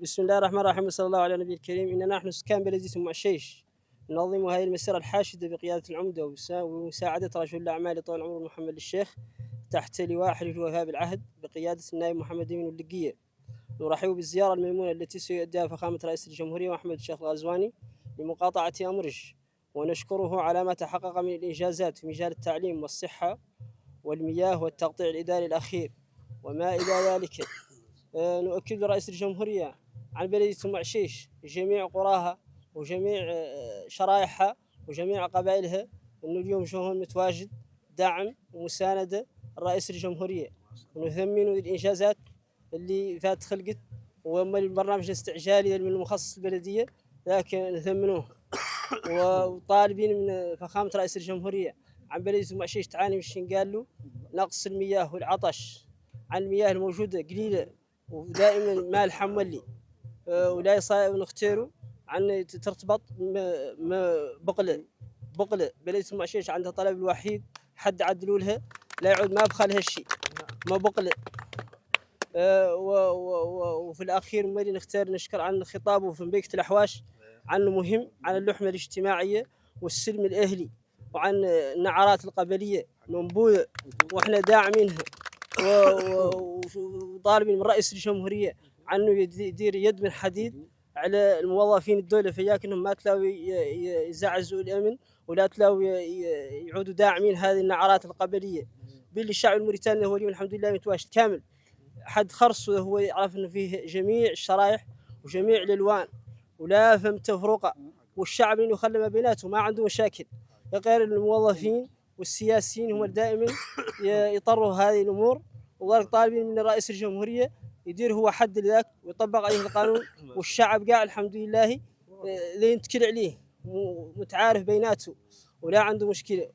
بسم الله الرحمن الرحيم، صلى الله على النبي الكريم. إننا نحن سكان بلدية أم عشيش ننظم هذه المسيرة الحاشدة بقيادة العمدة ومساعدة رجل الأعمال طويل العمر محمد الشيخ تحت لواء حليف الوفاء بالعهد بقيادة النائب محمد أمين اللقية. نرحب بالزيارة الميمونة التي سيؤديها فخامة رئيس الجمهورية محمد الشيخ الغزواني لمقاطعة أمرج، ونشكره على ما تحقق من الإنجازات في مجال التعليم والصحة والمياه والتقطيع الإداري الأخير وما إلى ذلك. نؤكد لرئيس الجمهورية عن بلدية أم عشيش جميع قراها وجميع شرائحها وجميع قبائلها أنه اليوم شهون متواجد دعم ومساندة رئيس الجمهورية، ونثمن الإنجازات اللي فات خلقت وما البرنامج الاستعجالي من المخصص البلدية، لكن نثمنوه. وطالبين من فخامة رئيس الجمهورية عن بلدية أم عشيش تعاني من الشنقالو، نقص المياه والعطش، عن المياه الموجودة قليلة ودائما مالحة مولي، ولا يصير نختاروا عن ترتبط بقلة بلدية أم عشيش عندها طلب الوحيد حد عدلوا لها لا يعود ما بخل هالشيء ما بقلة. وفي الأخير مالي نختار نشكر عن خطابه في مبيكة الأحواش عنه مهم عن اللحمة الاجتماعية والسلم الأهلي وعن النعرات القبلية منبوذة وإحنا داعمينها، وطالبين من رئيس الجمهورية عنه يدير يد من حديد على الموظفين الدولة فياك انهم ما تلاقوا يزعزوا الامن ولا تلاقوا يعودوا داعمين هذه النعرات القبلية. باللي الشعب الموريتاني هو اليوم الحمد لله متواجد كامل، حد خرص هو يعرف انه فيه جميع الشرائح وجميع الالوان ولا فهم تفرقة، والشعب انه يخلى ما بيناتهم ما عنده مشاكل، غير الموظفين والسياسيين هم دائما يطروا هذه الامور. وذلك طالبين من رئيس الجمهورية يدير هو حد لذاك ويطبق عليه القانون، والشعب قاع الحمد لله اللي ينتكل عليه متعارف بيناته ولا عنده مشكلة.